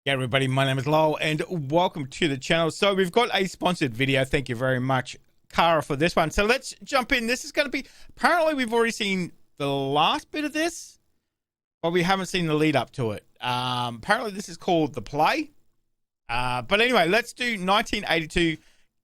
Yeah, everybody, my name is Lowell and welcome to the channel. So we've got a sponsored video. Thank you very much, Kara, for this one. So let's jump in. This is going to be, apparently we've already seen the last bit of this, but we haven't seen the lead up to it. Apparently this is called The Play. But anyway, let's do 1982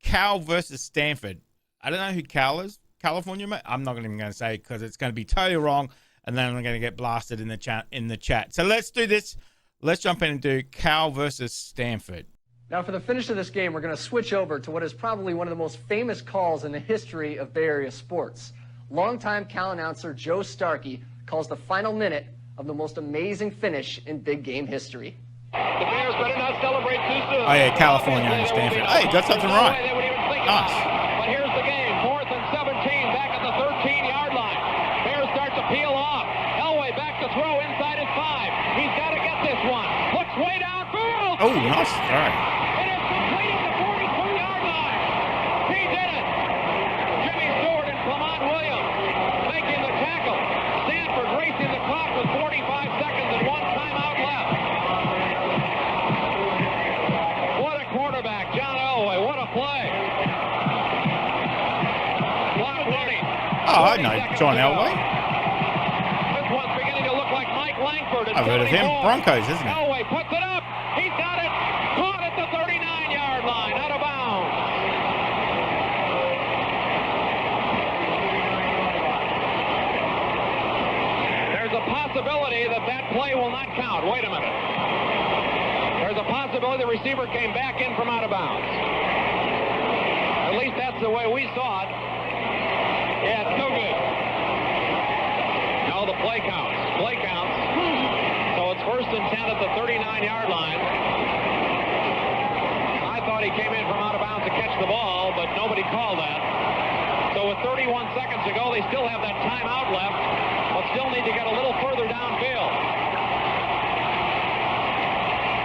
Cal versus Stanford. I don't know who Cal is. California, mate? I'm not even going to say because it's going to be totally wrong, and then I'm going to get blasted in the chat. So let's do this. Let's jump in and do Cal versus Stanford. Now, for the finish of this game, we're going to switch over to what is probably one of the most famous calls in the history of Bay Area sports. Longtime Cal announcer Joe Starkey calls the final minute of the most amazing finish in big game history. The Bears better not celebrate too soon. Oh, yeah, California and Stanford. Hey, got something right. Nice. But here's the game. 4th and 17, back at the 13-yard line. Bears start to peel off. Elway back to throw inside his 5. He's got to get this one. Looks way downfield. Oh, nice. All right. It is completed the 42-yard line. He did it. Jimmy Stewart and Clement Williams making the tackle. Stanford racing the clock with 45 seconds and one timeout left. What a quarterback, John Elway. What a play. What a running. Oh, I know John Elway. This one's beginning to look like Mike Langford. I've heard of him. Broncos, isn't it? Elway puts it up. He's got it. Caught at the 39-yard line. Out of bounds. There's a possibility that play will not count. Wait a minute. There's a possibility the receiver came back in from out of bounds. At least that's the way we saw it. Yeah, it's no good. No, the play counts. Play counts. So it's 1st and 10 at the 39-yard line. I thought he came in from out of bounds to catch the ball, but nobody called that. So with 31 seconds to go, they still have that timeout left, but still need to get a little further downfield.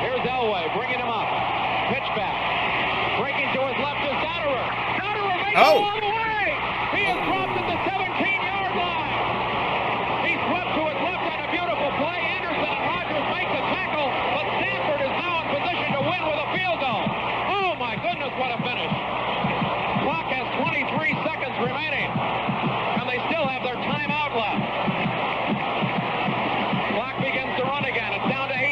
Here's Elway bringing him up. Pitch back. Breaking to his left is Dotterer. Dotterer makes it all the way. He is dropped at the 17-yard line. He swept to his left on a beautiful play. Anderson and Rogers make the tackle, but Stanford is now in position to win with a field goal. Oh my goodness, what a finish. Clock has 23 seconds remaining, and they still have their timeout left. Clock begins to run again. It's down to 18.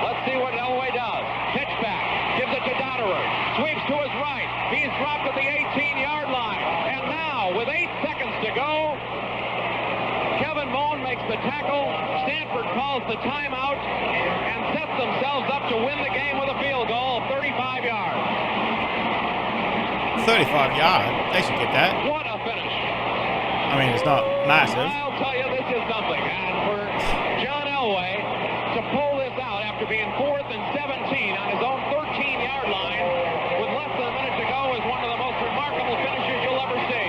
Let's see what Elway does. Pitch back. Gives it to Dotterer. Sweeps to his right. He's dropped at the 18-yard line. And now, with 8 seconds to go, Kevin Moen makes the tackle. Stanford calls the timeout and sets themselves up to win the game with a field goal of 35 yards. 35 yards. They should get that. What a finish. I mean, it's not massive. I'll tell you, this is something. And for John Elway to pull this out after being 4th and 17 on his own 13-yard line with less than a minute to go is one of the most remarkable finishes you'll ever see.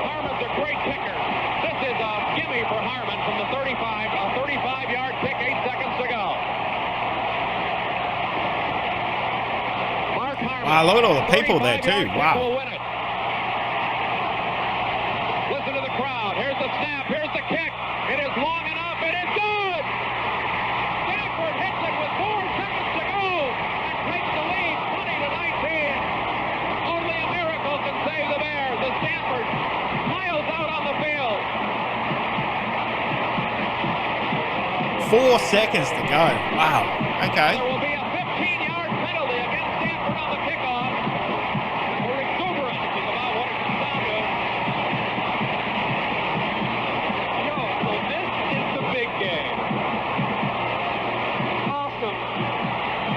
Harmon's a great kicker. This is a gimme for Harmon from the 35, a 35-yard kick, 8 seconds to go. Mark Harmon. Wow, look at all the people there too. Wow. Will win it. Listen to the crowd. Here's the snap. Here's the kick. It is long enough. It is good. Stanford hits it with 4 seconds to go and takes the lead 20-19. Only a miracle can save the Bears as Stanford miles out on the field. 4 seconds to go. Wow. Okay. There will be a 15-yard penalty against Stanford on the kickoff. Or exuberance is about what it comes down to. So this is the big game. Awesome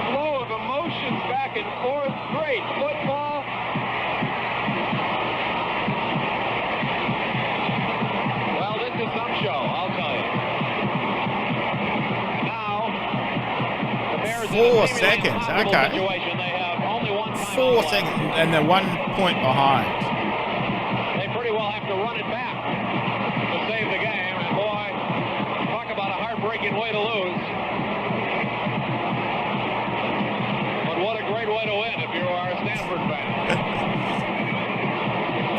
flow of emotions back and forth. Great football. Well, this is some show, I'll tell you. Now, the Bears 4 seconds. Okay. They have only one 4 seconds, and they're 1 point behind. They pretty well have to run it back to save the game. And boy, talk about a heartbreaking way to lose. But what a great way to win if you are a Stanford fan.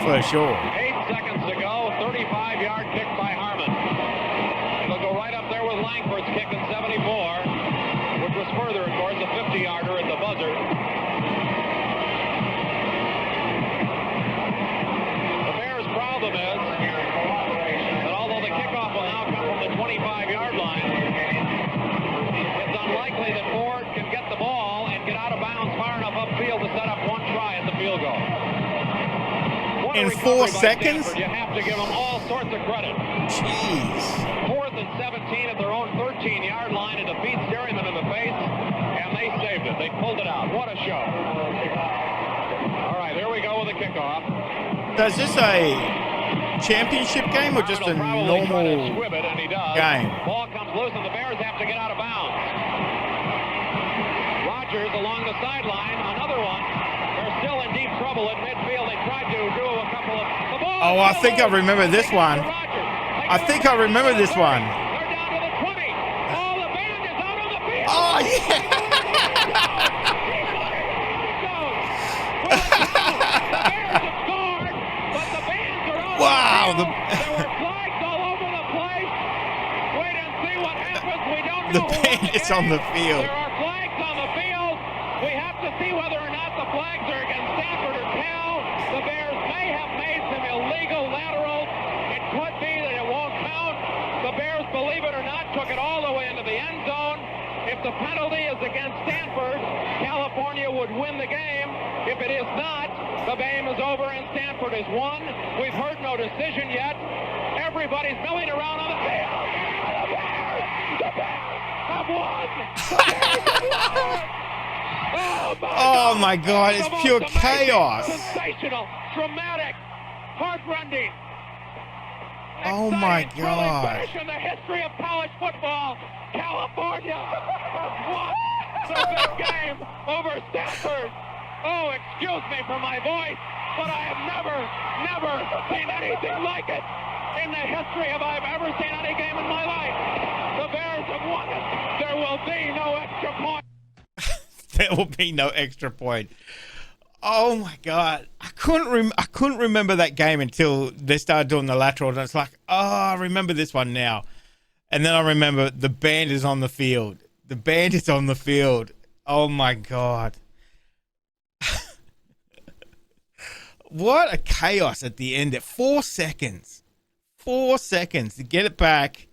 For sure. 8 seconds to go, 35-yard kick by Harmon. It'll go right up there with Lang. Langford's kick in 74, which was further, of course, a 50-yarder at the buzzer. The Bears' problem is that although the kickoff will now come from the 25-yard line, it's unlikely that Ford can get the ball and get out of bounds far enough upfield to set up one try at the field goal. In 4 seconds? Stanford, you have to give them all sorts of credit. Jeez. 4th and 17 at their own 13-yard line, and defeats Dairyman in the face, and they saved it. They pulled it out. What a show. All right, here we go with the kickoff. So is this a championship game or just a normal game? Ball comes loose, and the Bears have to get out of bounds. Rodgers along the sideline, another one. They're still in deep trouble at midfield. They tried to do a couple of... Oh, I think I remember this one. I think I remember this one. They're down to the 20. Oh, the band is out on the field. Oh, yeah. Wow. There were flags all over the place. Wait and see what happens. We don't know. The band is on the field. There are flags on the field. We have to see whether or not the flags are against Stanford or Cal. The Bears may have made some illegal laterals. It could be that it won't count. The Bears, believe it or not, took it all the way into the end zone. If the penalty is against Stanford, California would win the game. If it is not, the game is over and Stanford has won. We've heard no decision yet. Everybody's milling around on the field. The Bears have won. Oh my God, it's The pure most amazing, chaos. Sensational, dramatic, heartrending. Oh my exciting, God. thrilling finish in the history of college football. California has won the big game over Stanford. Oh, excuse me for my voice, but I have never seen anything like it in the history of I've ever seen any game in my life. The Bears have won it. There will be no extra point. There will be no extra point. Oh my God, I couldn't remember that game until they started doing the lateral, and it's like, oh, I remember this one now. And then I remember the band is on the field. The band is on the field. Oh my God. What a chaos at the end. At 4 seconds. 4 seconds to get it back.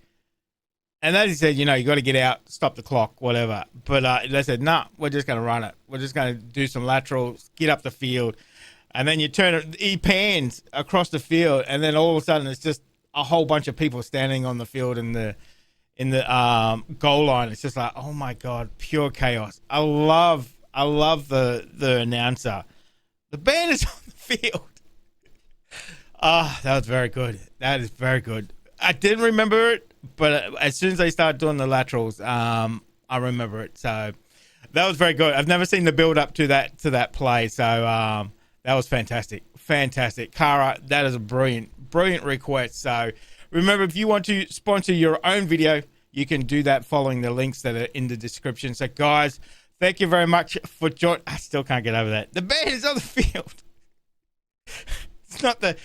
And they said, you know, you got to get out, stop the clock, whatever. But they said, nah, we're just going to run it. We're just going to do some laterals, get up the field. And then you turn it, he pans across the field, and then all of a sudden it's just a whole bunch of people standing on the field in the goal line. It's just like, oh my God, pure chaos. I love the announcer. The band is on the field. Ah, that was very good. That is very good. I didn't remember it, but as soon as they started doing the laterals, I remember it. So that was very good. I've never seen the build up to that play. So that was fantastic. Fantastic. Kara, that is a brilliant request. So remember, if you want to sponsor your own video, you can do that following the links that are in the description. So guys, thank you very much for joining. I still can't get over that. The band is on the field. It's not the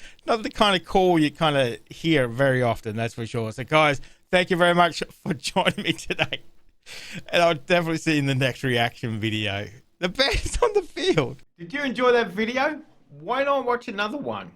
kind of call you kind of hear very often, that's for sure. So guys, thank you very much for joining me today. And I'll definitely see you in the next reaction video. The band is on the field. Did you enjoy that video? Why not watch another one?